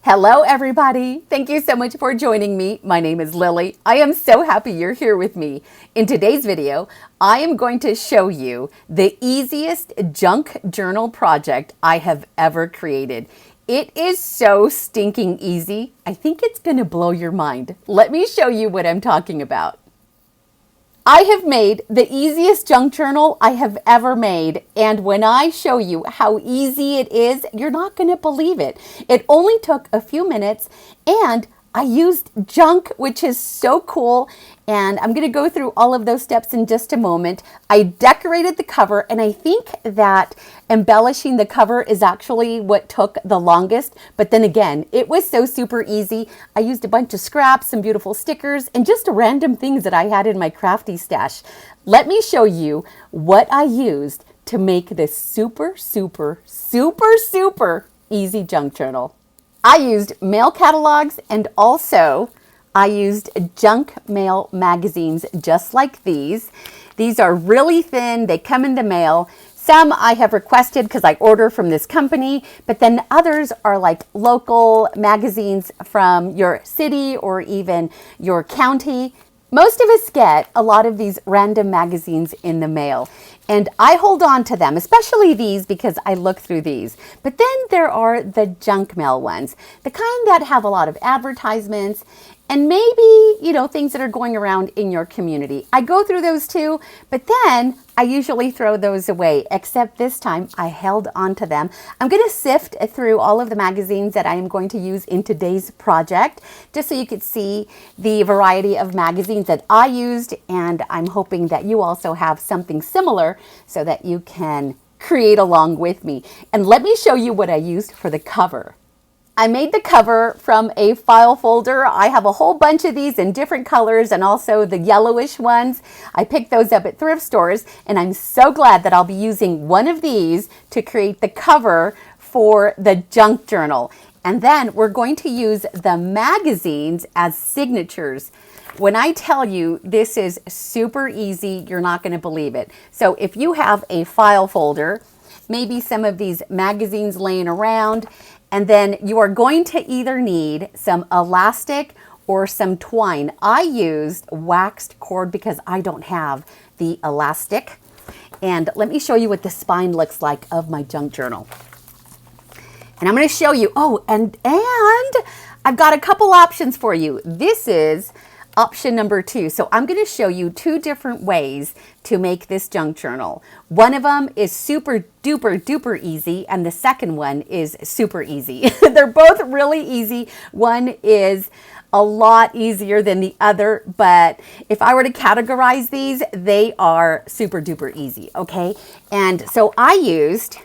Hello, everybody. Thank you so much for joining me. My name is Lily. I am so happy you're here with me. In today's video, I am going to show you the easiest junk journal project I have ever created. It is so stinking easy. I think it's going to blow your mind. Let me show you what I'm talking about. I have made the easiest junk journal I have ever made, and when I show you how easy it is, you're not going to believe it. It only took a few minutes, and I used junk, which is so cool, and I'm going to go through all of those steps in just a moment. I decorated the cover, and I think that embellishing the cover is actually what took the longest, but then again, it was so super easy. I used a bunch of scraps, some beautiful stickers, and just random things that I had in my crafty stash. Let me show you what I used to make this super easy junk journal. I used mail catalogs, and also I used junk mail magazines just like these. These are really thin. They come in the mail. Some I have requested because I order from this company, but then others are like local magazines from your city or even your county. Most of us get a lot of these random magazines in the mail, and I hold on to them, especially these because I look through these. But then there are the junk mail ones, the kind that have a lot of advertisements and maybe, things that are going around in your community. I go through those too, but then I usually throw those away, except this time I held on to them. I'm going to sift through all of the magazines that I am going to use in today's project, just so you could see the variety of magazines that I used, and I'm hoping that you also have something similar so that you can create along with me. And let me show you what I used for the cover. I made the cover from a file folder. I have a whole bunch of these in different colors and also the yellowish ones. I picked those up at thrift stores, and I'm so glad that I'll be using one of these to create the cover for the junk journal. And then we're going to use the magazines as signatures. When I tell you this is super easy, you're not going to believe it. So if you have a file folder, maybe some of these magazines laying around, and then you are going to either need some elastic or some twine. I used waxed cord because I don't have the elastic. And let me show you what the spine looks like of my junk journal. And I'm going to show you, and I've got a couple options for you. This is option number 2. So I'm going to show you 2 different ways to make this junk journal. One of them is super duper easy, and the second one is super easy. They're both really easy. One is a lot easier than the other, but if I were to categorize these, they are super duper easy, okay? And so I used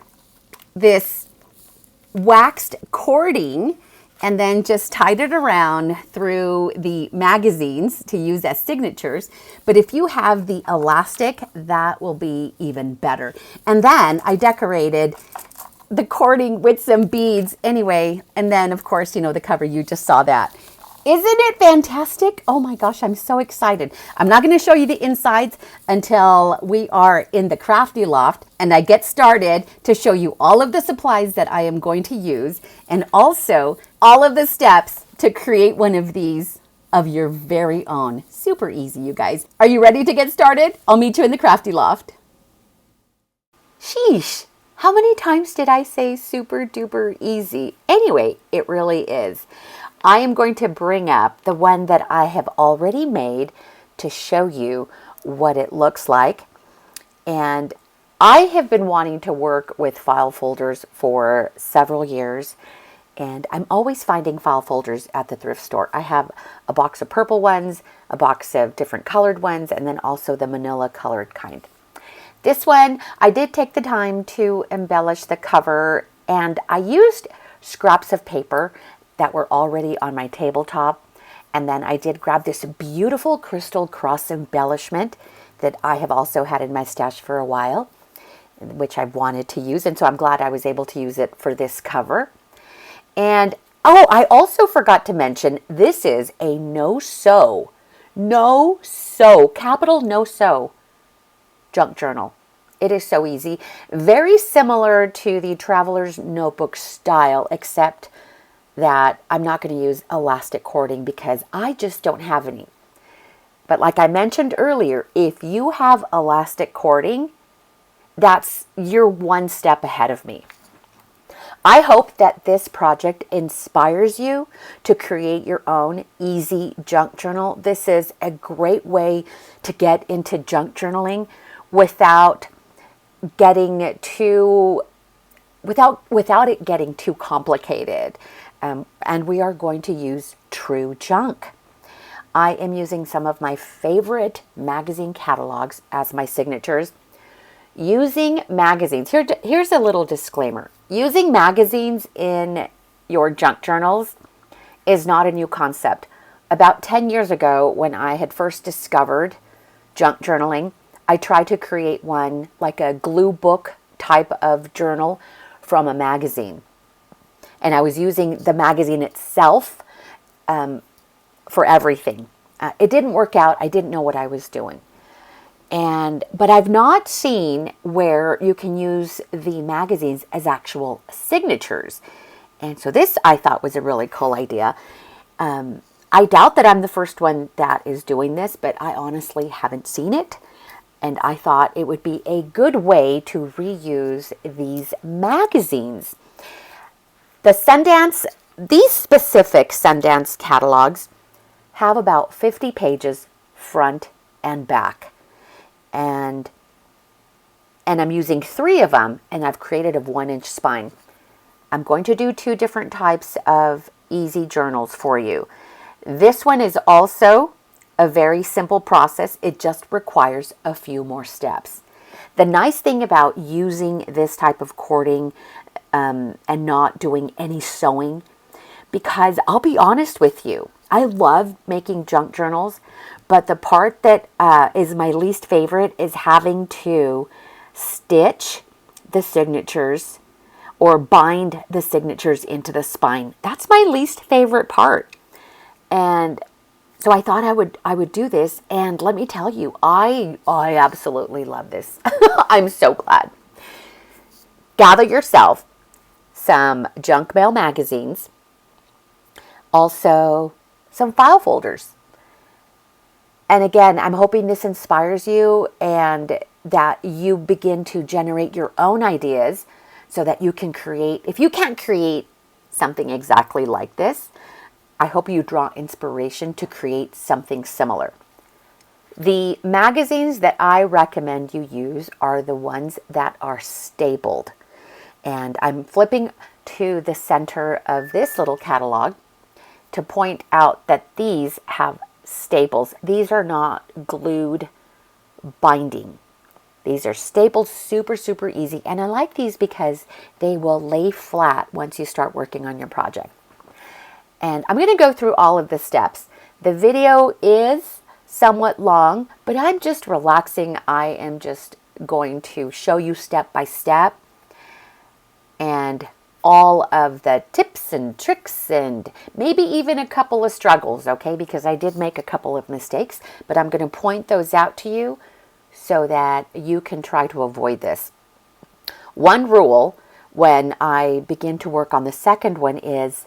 this waxed cording and then just tied it around through the magazines to use as signatures. But if you have the elastic, that will be even better. And then I decorated the cording with some beads anyway. And then, of course, the cover, you just saw that. Isn't it fantastic? Oh my gosh, I'm so excited. I'm not going to show you the insides until we are in the crafty loft and I get started to show you all of the supplies that I am going to use and also all of the steps to create one of these of your very own. Super easy, you guys. Are you ready to get started? I'll meet you in the crafty loft. Sheesh. How many times did I say super duper easy? Anyway, it really is. I am going to bring up the one that I have already made to show you what it looks like. And I have been wanting to work with file folders for several years, and I'm always finding file folders at the thrift store. I have a box of purple ones, a box of different colored ones, and then also the manila colored kind. This one, I did take the time to embellish the cover, and I used scraps of paper that were already on my tabletop. And then I did grab this beautiful crystal cross embellishment that I have also had in my stash for a while, which I've wanted to use. And so I'm glad I was able to use it for this cover. And I also forgot to mention, this is a no-sew, capital no-sew junk journal. It is so easy. Very similar to the Traveler's Notebook style, except that I'm not going to use elastic cording because I just don't have any. But like I mentioned earlier, if you have elastic cording, you're one step ahead of me. I hope that this project inspires you to create your own easy junk journal. This is a great way to get into junk journaling without getting too without it getting too complicated. And we are going to use true junk. I am using some of my favorite magazine catalogs as my signatures. Using magazines, here's a little disclaimer. Using magazines in your junk journals is not a new concept. About 10 years ago, when I had first discovered junk journaling, I tried to create one, like a glue book type of journal from a magazine. And I was using the magazine itself for everything. It didn't work out. I didn't know what I was doing. But I've not seen where you can use the magazines as actual signatures. And so this I thought was a really cool idea. I doubt that I'm the first one that is doing this, but I honestly haven't seen it. And I thought it would be a good way to reuse these magazines. These specific Sundance catalogs have about 50 pages front and back. And I'm using 3 of them, and I've created a 1-inch spine. I'm going to do 2 different types of easy journals for you. This one is also a very simple process. It just requires a few more steps. The nice thing about using this type of cording and not doing any sewing, because I'll be honest with you, I love making junk journals, but the part that is my least favorite is having to stitch the signatures or bind the signatures into the spine. That's my least favorite part. And so I thought I would do this, and let me tell you, I absolutely love this. I'm so glad. Gather yourself some junk mail magazines, also some file folders. And again, I'm hoping this inspires you and that you begin to generate your own ideas so that you can create. If you can't create something exactly like this, I hope you draw inspiration to create something similar. The magazines that I recommend you use are the ones that are stapled. And I'm flipping to the center of this little catalog to point out that these have staples. These are not glued binding. These are stapled, super, super easy. And I like these because they will lay flat once you start working on your project. And I'm going to go through all of the steps. The video is somewhat long, but I'm just relaxing. I am just going to show you step by step and all of the tips and tricks and maybe even a couple of struggles, okay? Because I did make a couple of mistakes, but I'm going to point those out to you so that you can try to avoid this. One rule when I begin to work on the second one is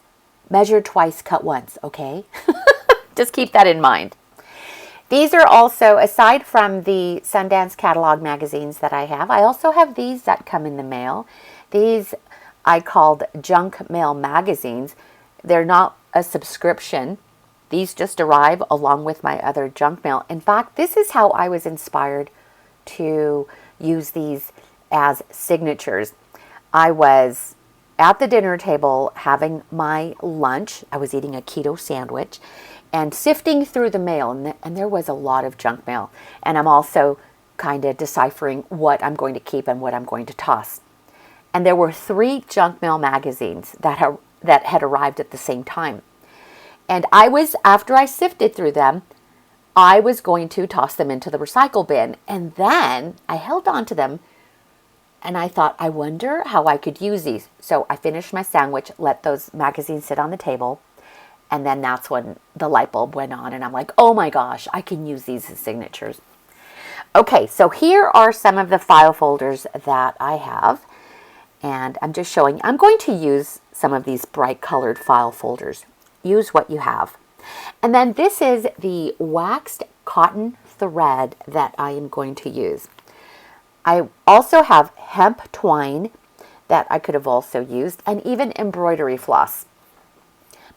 measure twice, cut once, okay? Just keep that in mind. These are also, aside from the Sundance catalog magazines that I also have these that come in the mail. These I called junk mail magazines. They're not a subscription. These just arrive along with my other junk mail. In fact, this is how I was inspired to use these as signatures. I was at the dinner table having my lunch. I was eating a keto sandwich and sifting through the mail, and there was a lot of junk mail. And I'm also kind of deciphering what I'm going to keep and what I'm going to toss. And there were 3 junk mail magazines that had arrived at the same time. And after I sifted through them, I was going to toss them into the recycle bin. And then I held on to them and I thought, I wonder how I could use these. So I finished my sandwich, let those magazines sit on the table. And then that's when the light bulb went on. And I'm like, oh my gosh, I can use these as signatures. Okay, so here are some of the file folders that I have. And I'm just showing, I'm going to use some of these bright colored file folders. Use what you have. And then this is the waxed cotton thread that I am going to use. I also have hemp twine that I could have also used, and even embroidery floss.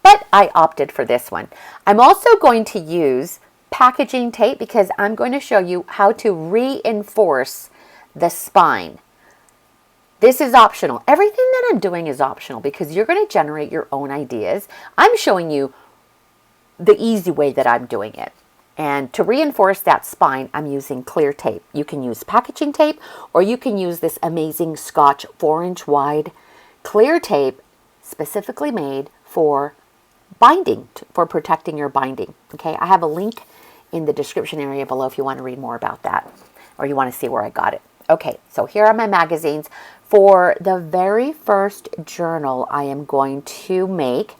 But I opted for this one. I'm also going to use packaging tape because I'm going to show you how to reinforce the spine. This is optional. Everything that I'm doing is optional because you're going to generate your own ideas. I'm showing you the easy way that I'm doing it. And to reinforce that spine, I'm using clear tape. You can use packaging tape, or you can use this amazing Scotch 4-inch wide clear tape specifically made for binding, for protecting your binding. Okay, I have a link in the description area below if you want to read more about that, or you want to see where I got it. Okay, so here are my magazines. For the very first journal I am going to make,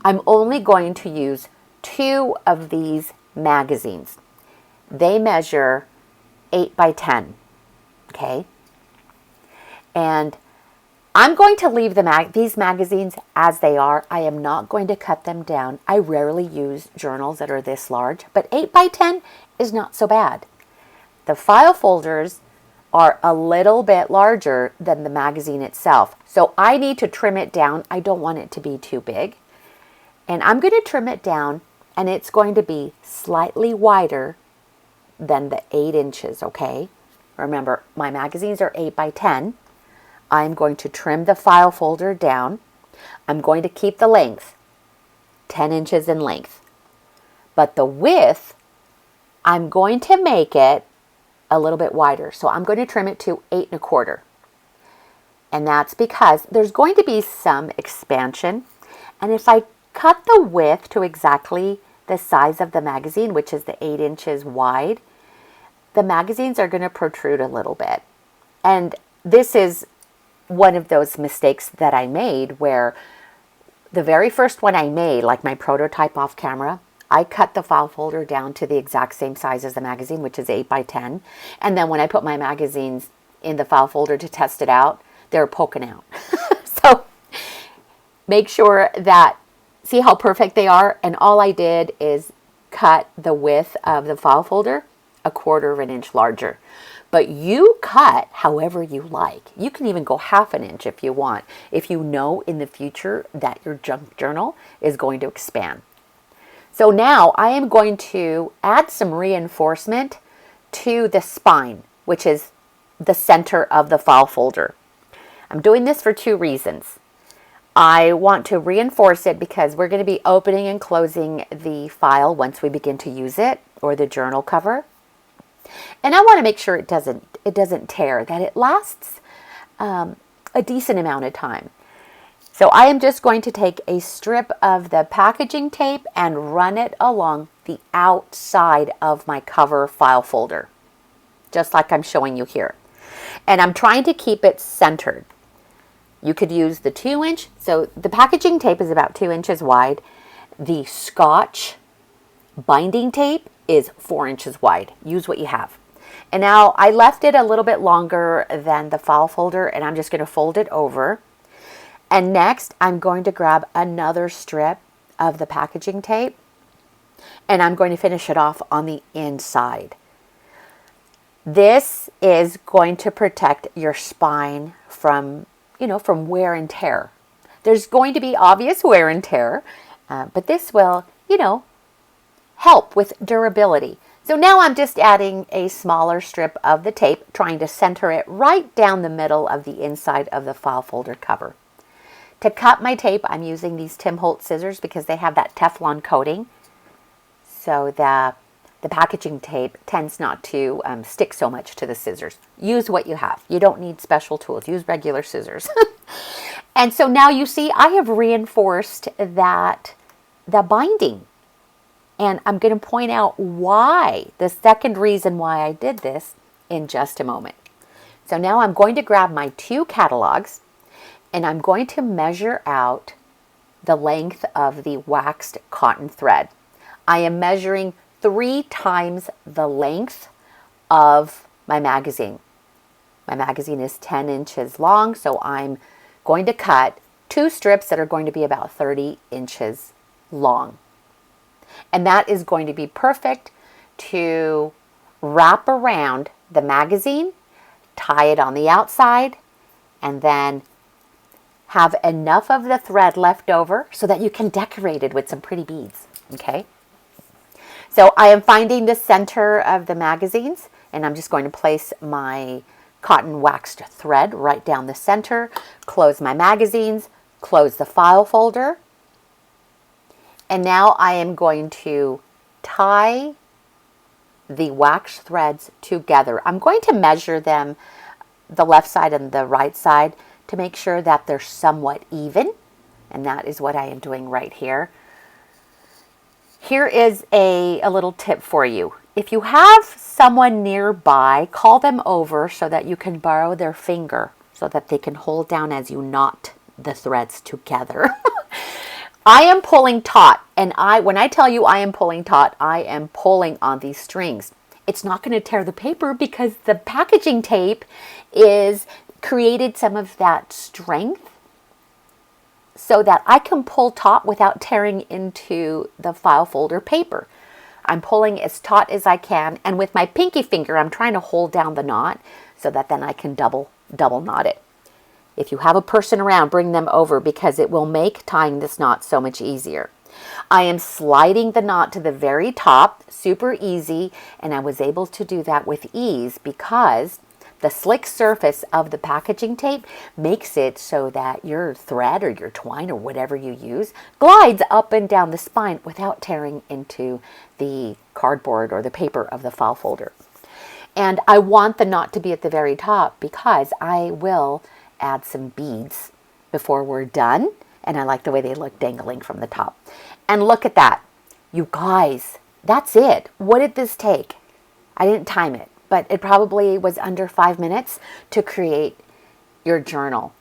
I'm only going to use 2 of these magazines. They measure 8 by 10, okay? And I'm going to leave these magazines as they are. I am not going to cut them down. I rarely use journals that are this large, but 8 by 10 is not so bad. The file folders are a little bit larger than the magazine itself, so I need to trim it down. I don't want it to be too big. And I'm going to trim it down, and it's going to be slightly wider than the 8 inches, okay? Remember, my magazines are 8 by 10. I'm going to trim the file folder down. I'm going to keep the length, 10 inches in length. But the width, I'm going to make it a little bit wider. So I'm going to trim it to 8 1/4. And that's because there's going to be some expansion. And if I cut the width to exactly the size of the magazine, which is the 8 inches wide, the magazines are going to protrude a little bit. And this is one of those mistakes that I made where the very first one I made, like my prototype off camera, I cut the file folder down to the exact same size as the magazine, which is 8 by 10. And then when I put my magazines in the file folder to test it out, they're poking out. So make sure that, see how perfect they are? And all I did is cut the width of the file folder 1/4 inch larger. But you cut however you like. You can even go 1/2 inch if you want, if you know in the future that your junk journal is going to expand. So now I am going to add some reinforcement to the spine, which is the center of the file folder. I'm doing this for 2 reasons. I want to reinforce it because we're going to be opening and closing the file once we begin to use it, or the journal cover. And I want to make sure it doesn't tear, that it lasts a decent amount of time. So I am just going to take a strip of the packaging tape and run it along the outside of my cover file folder, just like I'm showing you here. And I'm trying to keep it centered. You could use the 2-inch. So the packaging tape is about 2 inches wide. The Scotch binding tape is 4 inches wide. Use what you have. And now I left it a little bit longer than the file folder, and I'm just going to fold it over. And next, I'm going to grab another strip of the packaging tape, and I'm going to finish it off on the inside. This is going to protect your spine from, from wear and tear. There's going to be obvious wear and tear, but this will, help with durability. So now I'm just adding a smaller strip of the tape, trying to center it right down the middle of the inside of the file folder cover. To cut my tape, I'm using these Tim Holtz scissors because they have that Teflon coating. So the packaging tape tends not to stick so much to the scissors. Use what you have. You don't need special tools. Use regular scissors. And so now you see I have reinforced the binding. And I'm going to point out why, the second reason why I did this in just a moment. So now I'm going to grab my 2 catalogs, and I'm going to measure out the length of the waxed cotton thread. I am measuring 3 times the length of my magazine. My magazine is 10 inches long, so I'm going to cut 2 strips that are going to be about 30 inches long. And that is going to be perfect to wrap around the magazine, tie it on the outside, and then have enough of the thread left over so that you can decorate it with some pretty beads, okay? So I am finding the center of the magazines, and I'm just going to place my cotton waxed thread right down the center, close my magazines, close the file folder, and now I am going to tie the wax threads together. I'm going to measure them, the left side and the right side, to make sure that they're somewhat even, and that is what I am doing right here. Here is a little tip for you. If you have someone nearby, call them over so that you can borrow their finger so that they can hold down as you knot the threads together. I am pulling taut, and when I tell you I am pulling taut, I am pulling on these strings. It's not going to tear the paper because the packaging tape is created some of that strength so that I can pull taut without tearing into the file folder paper. I'm pulling as taut as I can, and with my pinky finger, I'm trying to hold down the knot so that then I can double knot it. If you have a person around, bring them over because it will make tying this knot so much easier. I am sliding the knot to the very top, super easy, and I was able to do that with ease because the slick surface of the packaging tape makes it so that your thread or your twine or whatever you use glides up and down the spine without tearing into the cardboard or the paper of the file folder. And I want the knot to be at the very top because I will add some beads before we're done, and I like the way they look dangling from the top. And look at that. You guys, that's it. What did this take? I didn't time it, but it probably was under 5 minutes to create your journal.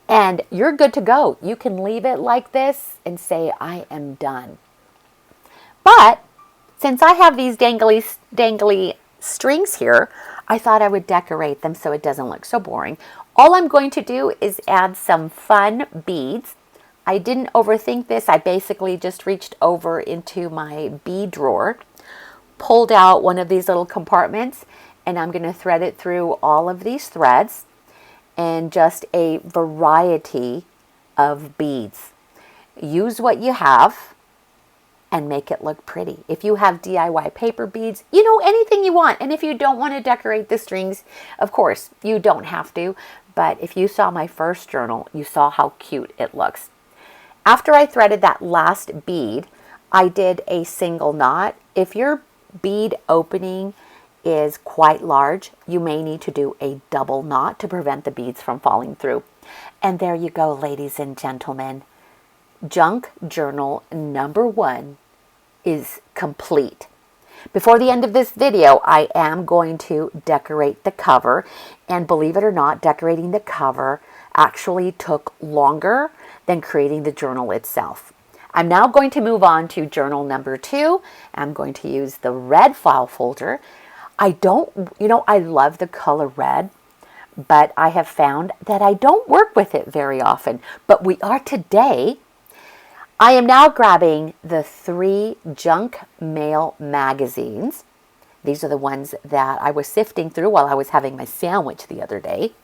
And you're good to go. You can leave it like this and say, I am done. But since I have these dangly strings here, I thought I would decorate them so it doesn't look so boring. All I'm going to do is add some fun beads. I didn't overthink this. I basically just reached over into my bead drawer, pulled out one of these little compartments, and I'm going to thread it through all of these threads and just a variety of beads. Use what you have and make it look pretty. If you have DIY paper beads, anything you want. And if you don't want to decorate the strings, of course, you don't have to. But if you saw my first journal, you saw how cute it looks. After I threaded that last bead, I did a single knot. If your bead opening is quite large, you may need to do a double knot to prevent the beads from falling through. And there you go, ladies and gentlemen. Junk journal number 1 is complete. Before the end of this video, I am going to decorate the cover, and believe it or not, decorating the cover actually took longer than creating the journal itself. I'm now going to move on to journal number 2. I'm going to use the red file folder. I love the color red, but I have found that I don't work with it very often, but we are today. I am now grabbing the 3 junk mail magazines. These are the ones that I was sifting through while I was having my sandwich the other day.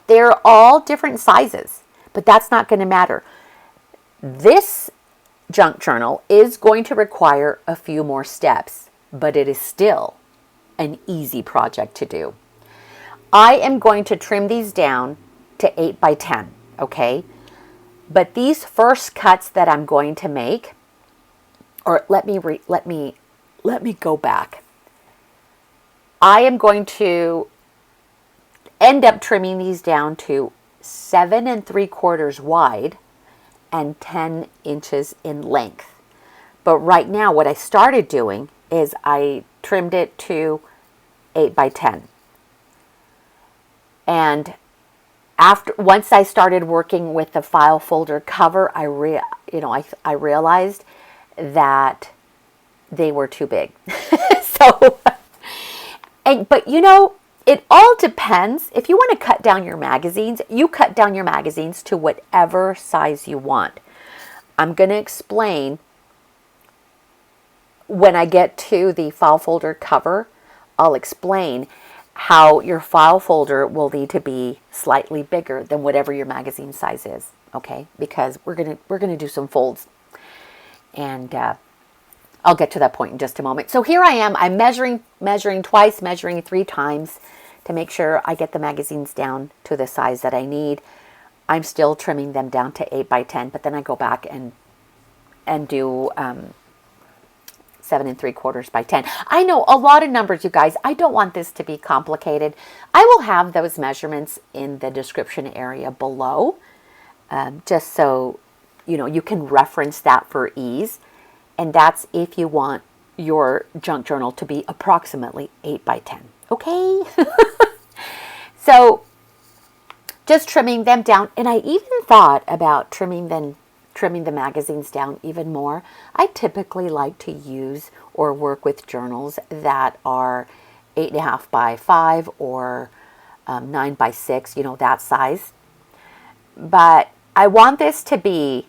They're all different sizes, but that's not going to matter. This junk journal is going to require a few more steps, but it is still an easy project to do. I am going to trim these down to 8 by 10, okay? But these first cuts that I'm going to make, or let me go back. I am going to end up trimming these down to 7 3/4 wide and 10 inches in length. But right now, what I started doing is I trimmed it to 8 by 10. And once I started working with the file folder cover, I realized that they were too big. But It all depends. If you want to cut down your magazines, you cut down your magazines to whatever size you want. I'm going to explain when I get to the file folder cover. I'll explain how your file folder will need to be slightly bigger than whatever your magazine size is, okay? Because we're gonna do some folds, and I'll get to that point in just a moment. So here I am. I'm measuring twice, measuring 3 times to make sure I get the magazines down to the size that I need. I'm still trimming them down to 8 by 10, but then I go back and do 7 3/4 by 10. I know a lot of numbers, you guys. I don't want this to be complicated. I will have those measurements in the description area below, just so you can reference that for ease. And that's if you want your junk journal to be approximately 8 by 10. Okay? So just trimming them down. And I even thought about trimming the magazines down even more. I typically like to use or work with journals that are 8.5 by 5 or 9 by 6, that size. But I want this to be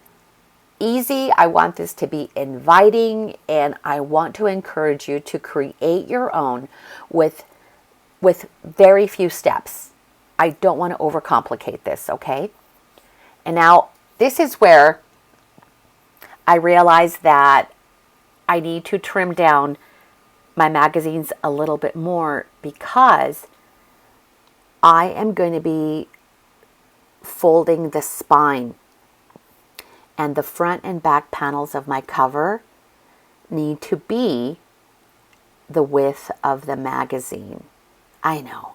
easy. I want this to be inviting, and I want to encourage you to create your own with very few steps. I don't want to overcomplicate this, okay? And now this is where I realize that I need to trim down my magazines a little bit more, because I am going to be folding the spine, and the front and back panels of my cover need to be the width of the magazine. I know.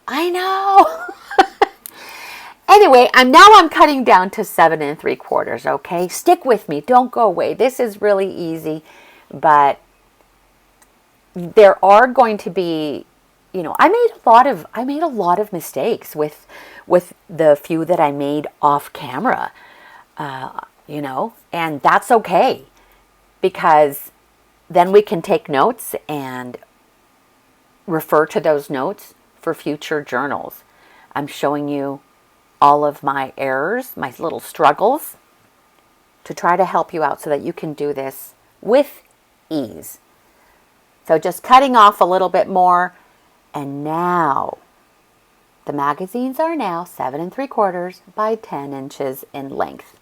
Anyway, I'm cutting down to 7 3/4, okay? Stick with me. Don't go away. This is really easy, but there are going to be, I made a lot of mistakes with the few that I made off camera, and that's okay, because then we can take notes and refer to those notes for future journals. I'm showing you all of my errors, my little struggles, to try to help you out so that you can do this with ease. So just cutting off a little bit more, and now the magazines are now 7 3/4 by 10 inches in length.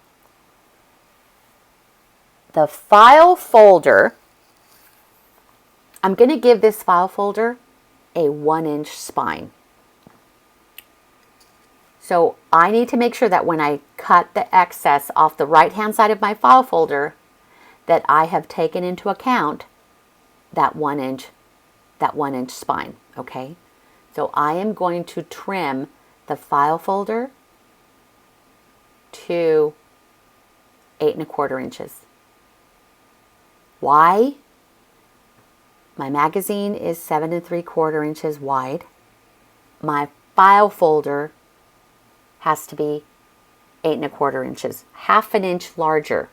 The file folder, I'm going to give this file folder a 1-inch spine. So I need to make sure that when I cut the excess off the right-hand side of my file folder, that I have taken into account that 1-inch spine, okay? So I am going to trim the file folder to 8 1/4 inches. Why? My magazine is 7 3/4 inches wide. My file folder has to be 8 1/4 inches, half an inch larger.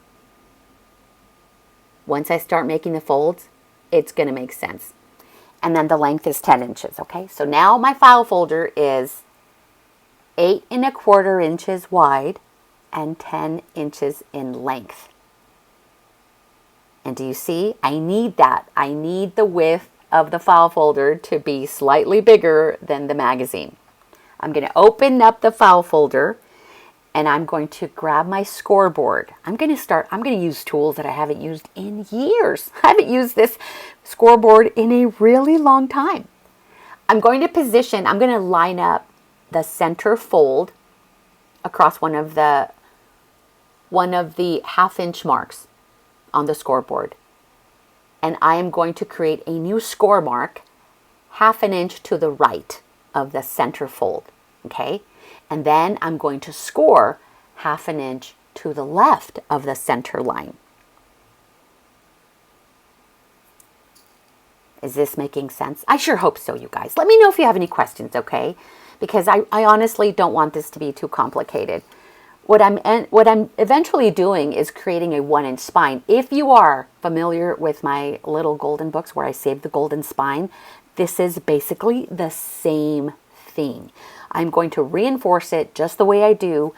Once I start making the folds, it's going to make sense. And then the length is 10 inches, okay? So now my file folder is 8 1/4 inches wide and 10 inches in length. And do you see? I need that. I need the width of the file folder to be slightly bigger than the magazine. I'm going to open up the file folder, and I'm going to grab my scoreboard. I'm going to use tools that I haven't used in years. I haven't used this scoreboard in a really long time. I'm going to line up the center fold across one of the 1/2 inch marks on the scoreboard. And I am going to create a new score mark 1/2 inch to the right of the center fold, okay? And then I'm going to score 1/2 inch to the left of the center line. Is this making sense? I sure hope so, you guys. Let me know if you have any questions, okay? Because I honestly don't want this to be too complicated. What I'm eventually doing is creating a 1-inch spine. If you are familiar with my little golden books where I save the golden spine, this is basically the same thing. I'm going to reinforce it just the way I do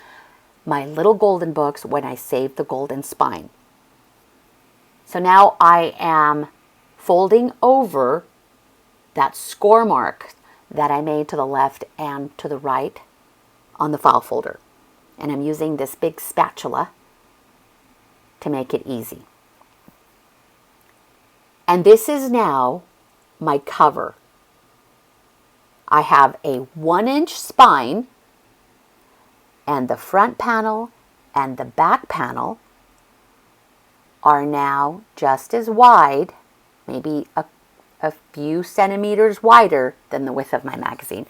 my little golden books when I save the golden spine. So now I am folding over that score mark that I made to the left and to the right on the file folder. And I'm using this big spatula to make it easy. And this is now my cover. I have a 1-inch spine, and the front panel and the back panel are now just as wide, maybe a few centimeters wider than the width of my magazine.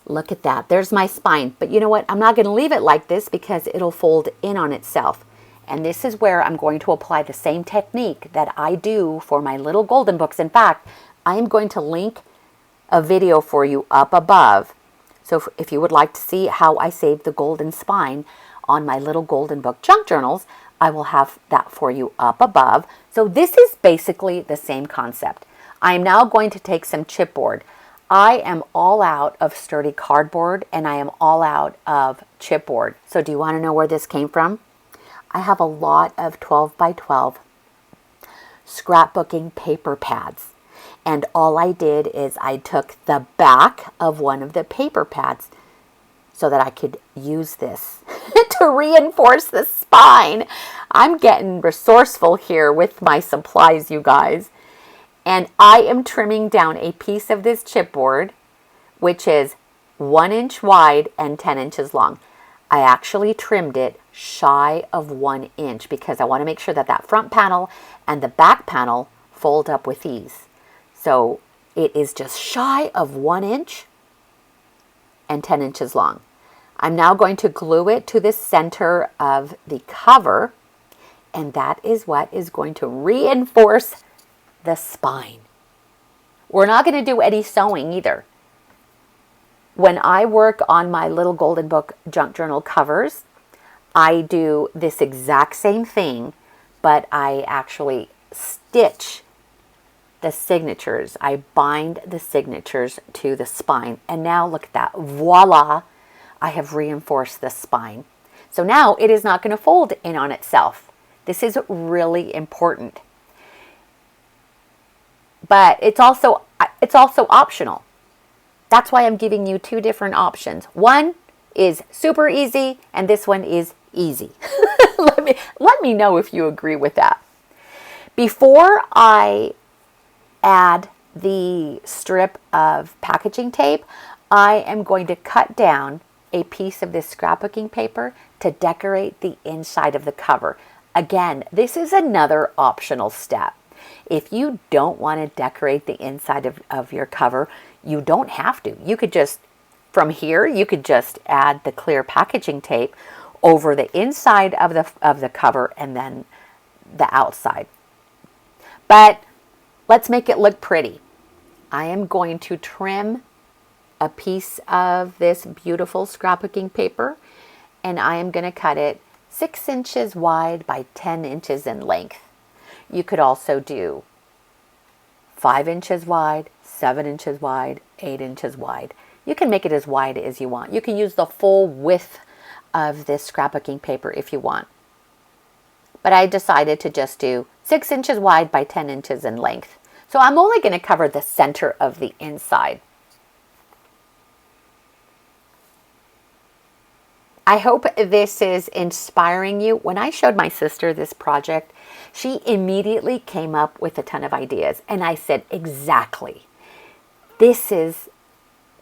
Look at that. There's my spine. But you know what? I'm not going to leave it like this because it'll fold in on itself. And this is where I'm going to apply the same technique that I do for my little golden books. In fact, I am going to link a video for you up above. So if you would like to see how I save the golden spine on my little golden book junk journals, I will have that for you up above. So this is basically the same concept. I am now going to take some chipboard. I am all out of sturdy cardboard and I am all out of chipboard. So do you want to know where this came from? I have a lot of 12 by 12 scrapbooking paper pads. And all I did is I took the back of one of the paper pads so that I could use this to reinforce the spine. I'm getting resourceful here with my supplies, you guys. And I am trimming down a piece of this chipboard, which is 1 inch wide and 10 inches long. I actually trimmed it shy of 1 inch because I want to make sure that that front panel and the back panel fold up with ease. So it is just shy of 1 inch and 10 inches long. I'm now going to glue it to the center of the cover, and that is what is going to reinforce the spine. We're not going to do any sewing either. When I work on my little golden book junk journal covers, I do this exact same thing, but I actually stitch the signatures. I bind the signatures to the spine. And now look at that. Voila! I have reinforced the spine. So now it is not going to fold in on itself. This is really important. But it's also optional. That's why I'm giving you two different options. One is super easy and this one is easy. let me know if you agree with that. Before I add the strip of packaging tape, I am going to cut down a piece of this scrapbooking paper to decorate the inside of the cover. Again, this is another optional step. If you don't want to decorate the inside of your cover, you don't have to. You could just, from here, you could just add the clear packaging tape over the inside of the cover and then the outside. But let's make it look pretty. I am going to trim a piece of this beautiful scrapbooking paper, and I am going to cut it 6 inches wide by 10 inches in length. You could also do 5 inches wide, 7 inches wide, 8 inches wide. You can make it as wide as you want. You can use the full width of this scrapbooking paper if you want. But I decided to just do 6 inches wide by 10 inches in length. So I'm only going to cover the center of the inside. I hope this is inspiring you. When I showed my sister this project, she immediately came up with a ton of ideas. And I said, exactly. This is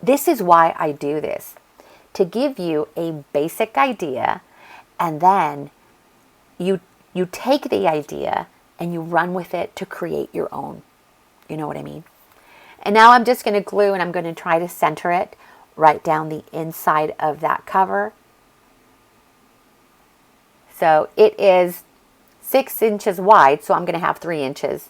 why I do this. To give you a basic idea, and then you take the idea and you run with it to create your own. You know what I mean? And now I'm just going to glue, and I'm going to try to center it right down the inside of that cover. So it is 6 inches wide, so I'm going to have 3 inches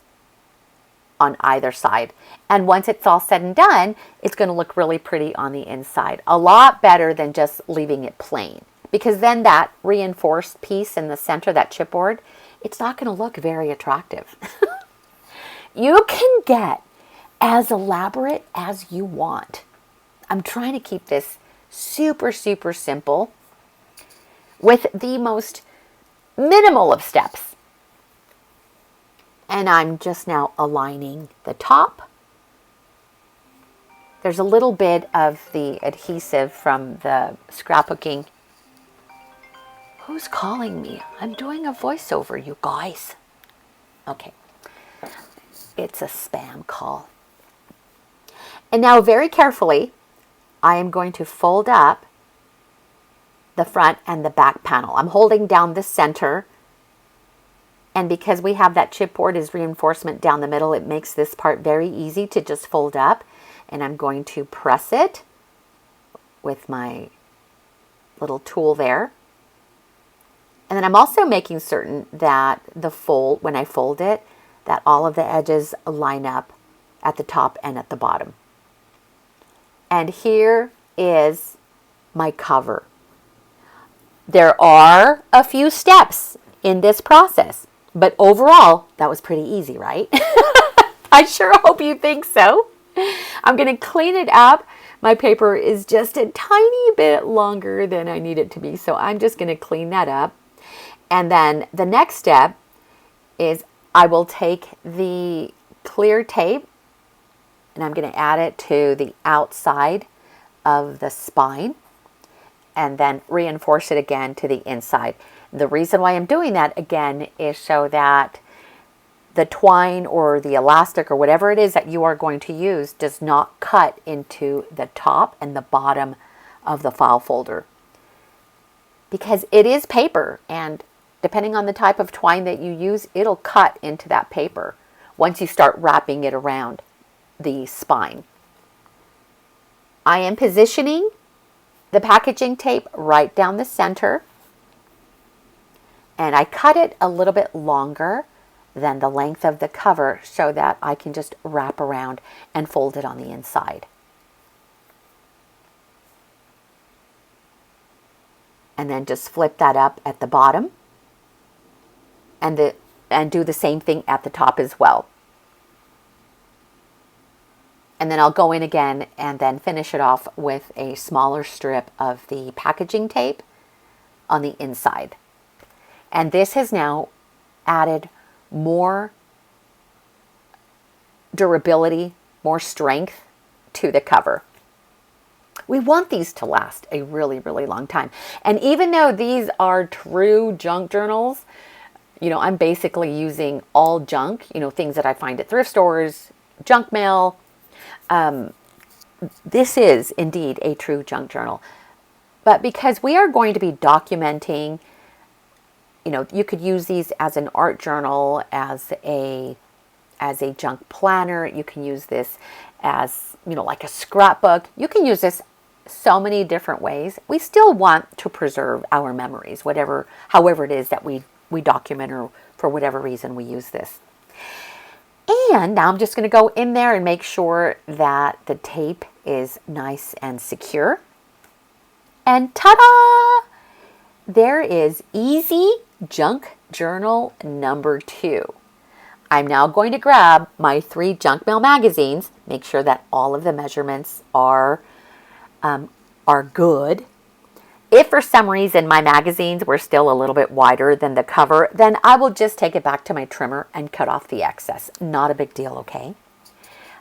on either side. And once it's all said and done, it's going to look really pretty on the inside. A lot better than just leaving it plain. Because then that reinforced piece in the center, that chipboard, it's not going to look very attractive. You can get as elaborate as you want. I'm trying to keep this super, super simple with the most minimal of steps. And I'm just now aligning the top. There's a little bit of the adhesive from the scrapbooking. Who's calling me? I'm doing a voiceover, you guys. Okay. It's a spam call. And now very carefully, I am going to fold up the front and the back panel. I'm holding down the center. And because we have that chipboard as reinforcement down the middle, it makes this part very easy to just fold up. And I'm going to press it with my little tool there. And then I'm also making certain that the fold, when I fold it, that all of the edges line up at the top and at the bottom. And here is my cover. There are a few steps in this process, but overall, that was pretty easy, right? I sure hope you think so. I'm going to clean it up. My paper is just a tiny bit longer than I need it to be, so I'm just going to clean that up. And then the next step is I will take the clear tape and I'm going to add it to the outside of the spine and then reinforce it again to the inside. The reason why I'm doing that again is so that the twine or the elastic or whatever it is that you are going to use does not cut into the top and the bottom of the file folder. Because it is paper, and depending on the type of twine that you use, it'll cut into that paper once you start wrapping it around the spine. I am positioning the packaging tape right down the center, and I cut it a little bit longer than the length of the cover so that I can just wrap around and fold it on the inside. And then just flip that up at the bottom and do the same thing at the top as well. And then I'll go in again and then finish it off with a smaller strip of the packaging tape on the inside. And this has now added more durability, more strength to the cover. We want these to last a really, really long time. And even though these are true junk journals, you know, I'm basically using all junk, you know, things that I find at thrift stores, junk mail. This is indeed a true junk journal. But because we are going to be documenting, you know, you could use these as an art journal, as a junk planner. You can use this as, you know, like a scrapbook. You can use this so many different ways. We still want to preserve our memories, however it is that we document, or for whatever reason we use this. And now I'm just going to go in there and make sure that the tape is nice and secure. And ta-da! There is easy junk journal number 2. I'm now going to grab my 3 junk mail magazines, make sure that all of the measurements are good. If for some reason my magazines were still a little bit wider than the cover, then I will just take it back to my trimmer and cut off the excess. Not a big deal, okay?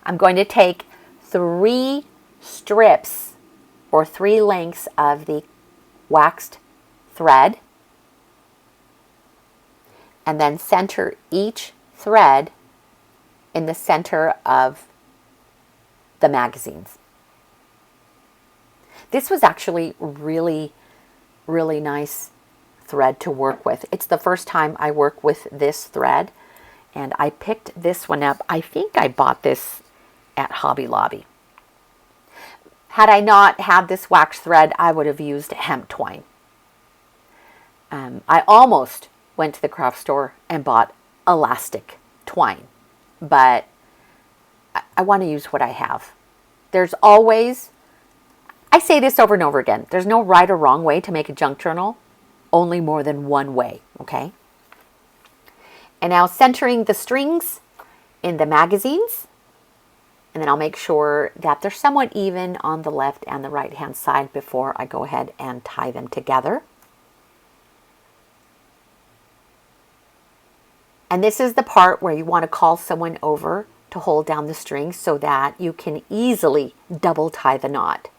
I'm going to take 3 strips or 3 lengths of the waxed thread and then center each thread in the center of the magazines. This was actually really nice thread to work with. It's the first time I work with this thread, and I picked this one up. I think I bought this at Hobby Lobby. Had I not had this wax thread, I would have used hemp twine. I almost went to the craft store and bought elastic twine, but I want to use what I have. There's always, I say this over and over again, there's no right or wrong way to make a junk journal, only more than one way, okay? And now centering the strings in the magazines, And then I'll make sure that they're somewhat even on the left and the right hand side before I go ahead and tie them together. And this is the part where you want to call someone over to hold down the string so that you can easily double tie the knot.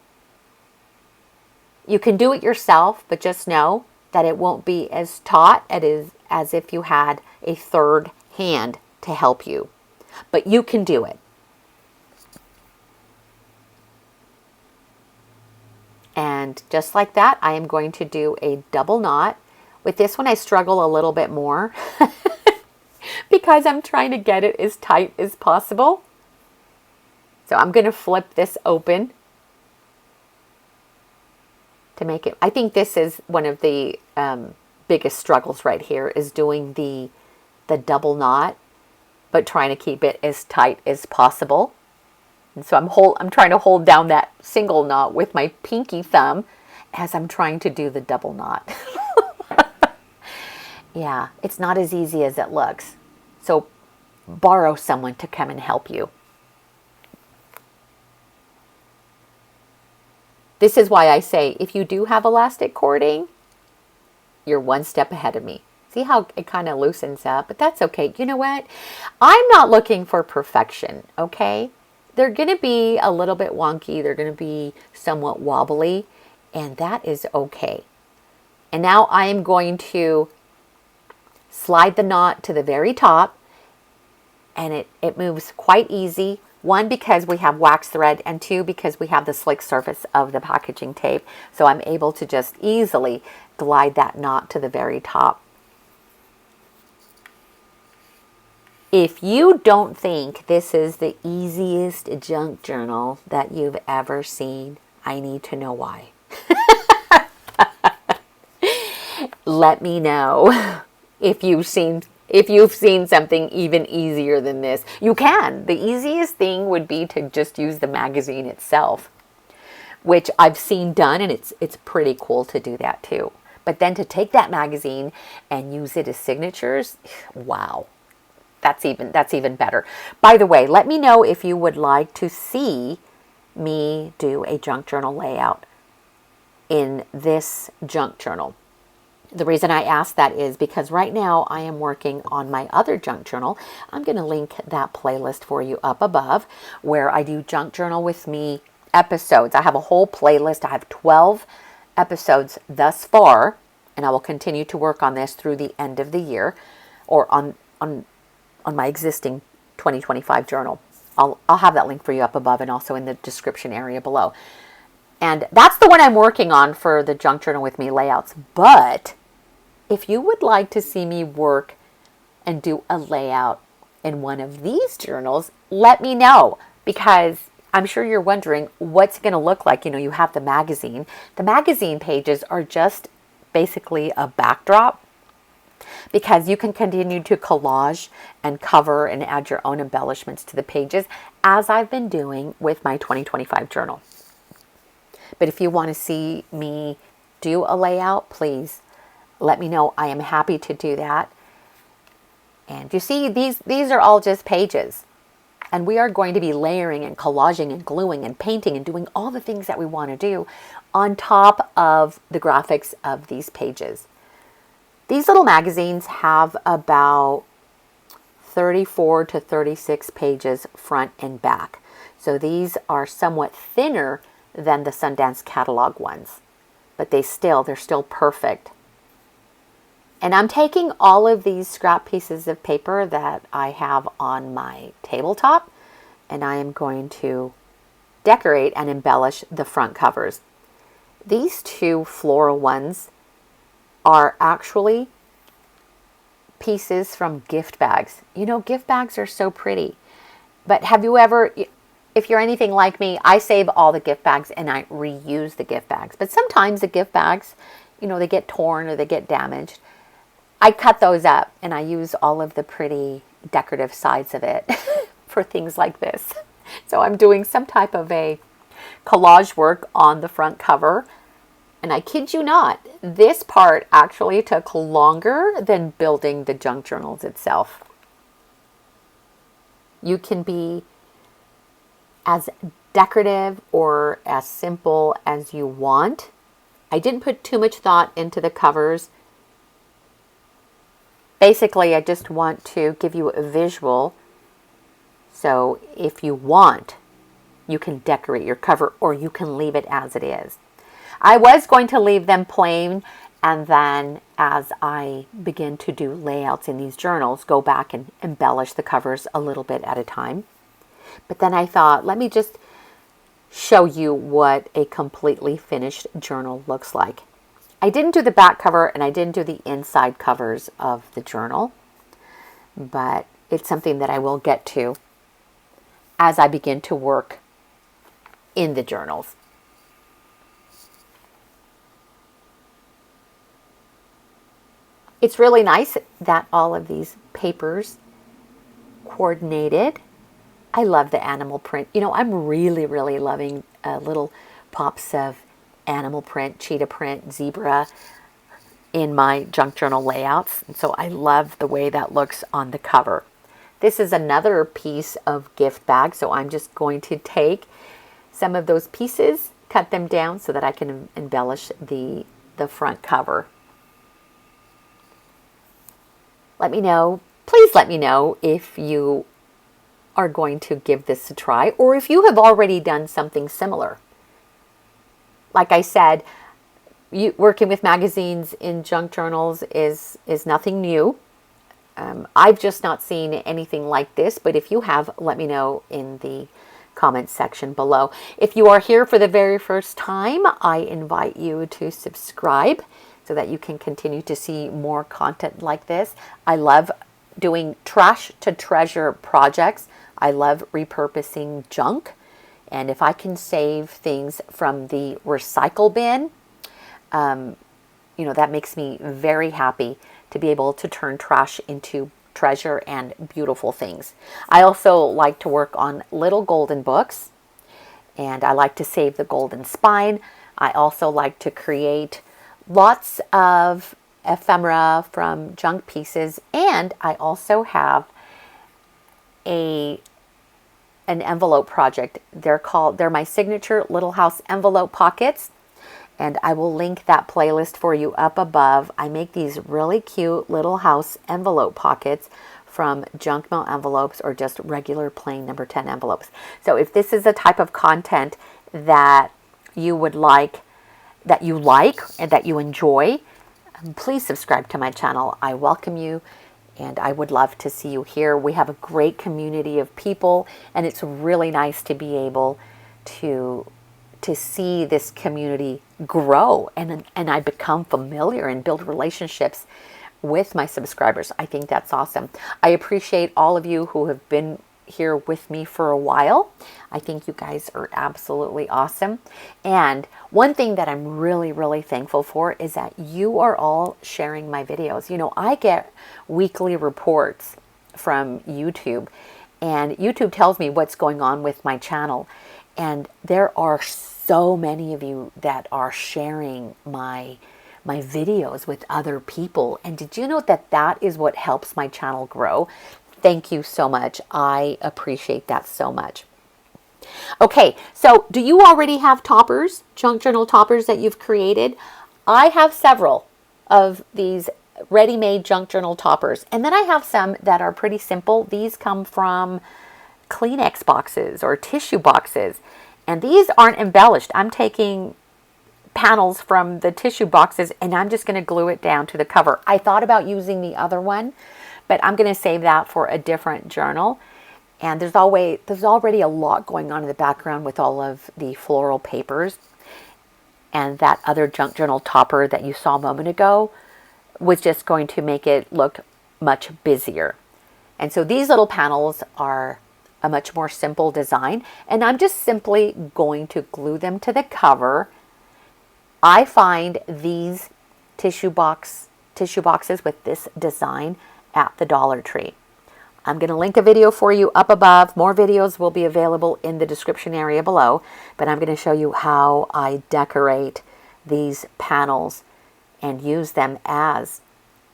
You can do it yourself, but just know that it won't be as taut as if you had a third hand to help you. But you can do it. And just like that, I am going to do a double knot. With this one, I struggle a little bit more because I'm trying to get it as tight as possible. So I'm going to flip this open to make it. I think this is one of the biggest struggles right here, is doing the double knot, but trying to keep it as tight as possible. And so I'm trying to hold down that single knot with my pinky thumb as I'm trying to do the double knot. Yeah, it's not as easy as it looks. So borrow someone to come and help you. This is why I say, if you do have elastic cording, you're one step ahead of me. See how it kind of loosens up? But that's okay. You know what? I'm not looking for perfection, okay? They're going to be a little bit wonky. They're going to be somewhat wobbly, and that is okay. And now I am going to slide the knot to the very top, and it moves quite easy. One, because we have wax thread, and two, because we have the slick surface of the packaging tape. So I'm able to just easily glide that knot to the very top. If you don't think this is the easiest junk journal that you've ever seen, I need to know why. Let me know if you've seen something even easier than this. You can. The easiest thing would be to just use the magazine itself, which I've seen done, and it's pretty cool to do that too. But then to take that magazine and use it as signatures, wow. That's even better. By the way, let me know if you would like to see me do a junk journal layout in this junk journal. The reason I ask that is because right now I am working on my other junk journal. I'm going to link that playlist for you up above, where I do junk journal with me episodes. I have a whole playlist. I have 12 episodes thus far, and I will continue to work on this through the end of the year, or on my existing 2025 journal. I'll have that link for you up above and also in the description area below. And that's the one I'm working on for the junk journal with me layouts. But if you would like to see me work and do a layout in one of these journals, let me know, because I'm sure you're wondering what's going to look like. You know, you have the magazine. The magazine pages are just basically a backdrop, because you can continue to collage and cover and add your own embellishments to the pages, as I've been doing with my 2025 journal. But if you want to see me do a layout, please let me know. I am happy to do that. And you see, these are all just pages. And we are going to be layering and collaging and gluing and painting and doing all the things that we want to do on top of the graphics of these pages. These little magazines have about 34 to 36 pages front and back. So these are somewhat thinner than the Sundance catalog ones, but they're still perfect. And I'm taking all of these scrap pieces of paper that I have on my tabletop, and I am going to decorate and embellish the front covers. These two floral ones are actually pieces from gift bags. You know, gift bags are so pretty. But have you ever, if you're anything like me, I save all the gift bags and I reuse the gift bags. But sometimes the gift bags, you know, they get torn or they get damaged. I cut those up and I use all of the pretty decorative sides of it for things like this. So I'm doing some type of a collage work on the front cover. And I kid you not, this part actually took longer than building the junk journals itself. You can be as decorative or as simple as you want. I didn't put too much thought into the covers. Basically, I just want to give you a visual. So if you want, you can decorate your cover or you can leave it as it is. I was going to leave them plain, and then as I begin to do layouts in these journals, go back and embellish the covers a little bit at a time. But then I thought, let me just show you what a completely finished journal looks like. I didn't do the back cover and I didn't do the inside covers of the journal, but it's something that I will get to as I begin to work in the journals. It's really nice that all of these papers coordinated. I love the animal print. You know, I'm really, really loving little pops of animal print, cheetah print, zebra in my junk journal layouts. And so I love the way that looks on the cover. This is another piece of gift bag. So I'm just going to take some of those pieces, cut them down so that I can embellish the front cover. Let me know, please let me know if you are going to give this a try or if you have already done something similar. Like I said, working with magazines in junk journals is nothing new. I've just not seen anything like this, but if you have, let me know in the comments section below. If you are here for the very first time, I invite you to subscribe so that you can continue to see more content like this. I love doing trash to treasure projects. I love repurposing junk. And if I can save things from the recycle bin, you know, that makes me very happy to be able to turn trash into treasure and beautiful things. I also like to work on little golden books, and I like to save the golden spine. I also like to create lots of ephemera from junk pieces, and I also have an envelope project. They're my signature Little House envelope pockets, and I will link that playlist for you up above. I make these really cute Little House envelope pockets from junk mail envelopes or just regular plain number 10 envelopes. So if this is a type of content that you would like, and that you enjoy, please subscribe to my channel. I welcome you, and I would love to see you here. We have a great community of people, and it's really nice to be able to see this community grow, and I become familiar and build relationships with my subscribers. I think that's awesome. I appreciate all of you who have been here with me for a while. I think you guys are absolutely awesome. And one thing that I'm really, really thankful for is that you are all sharing my videos. You know, I get weekly reports from YouTube, and YouTube tells me what's going on with my channel. And there are so many of you that are sharing my videos with other people. And did you know that that is what helps my channel grow? Thank you so much. I appreciate that so much. Okay, so do you already have toppers, junk journal toppers that you've created? I have several of these ready-made junk journal toppers. And then I have some that are pretty simple. These come from Kleenex boxes or tissue boxes. And these aren't embellished. I'm taking panels from the tissue boxes and I'm just going to glue it down to the cover. I thought about using the other one, but I'm going to save that for a different journal. And there's already a lot going on in the background with all of the floral papers. And that other junk journal topper that you saw a moment ago was just going to make it look much busier. And so these little panels are a much more simple design, and I'm just simply going to glue them to the cover. I find these tissue boxes with this design at the Dollar Tree. I'm going to link a video for you up above. More videos will be available in the description area below, but I'm going to show you how I decorate these panels and use them as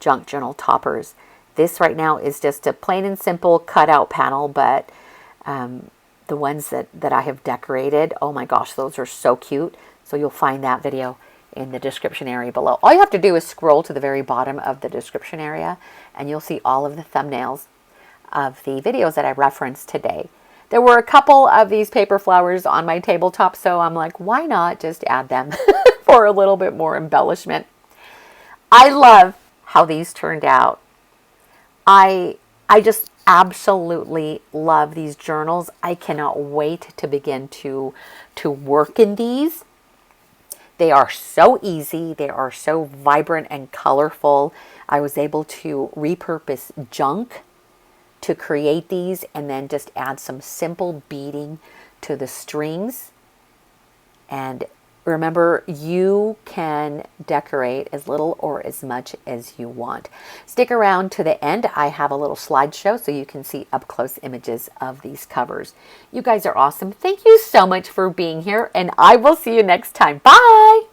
junk journal toppers. This right now is just a plain and simple cutout panel, but the ones that I have decorated. Oh my gosh, those are so cute. So you'll find that video in the description area below. All you have to do is scroll to the very bottom of the description area and you'll see all of the thumbnails of the videos that I referenced today. There were a couple of these paper flowers on my tabletop, so I'm like, why not just add them for a little bit more embellishment? I love how these turned out. I just absolutely love these journals. I cannot wait to begin to work in these. They are so easy. They are so vibrant and colorful. I was able to repurpose junk to create these and then just add some simple beading to the strings. And remember, you can decorate as little or as much as you want. Stick around to the end. I have a little slideshow so you can see up close images of these covers. You guys are awesome. Thank you so much for being here, and I will see you next time. Bye!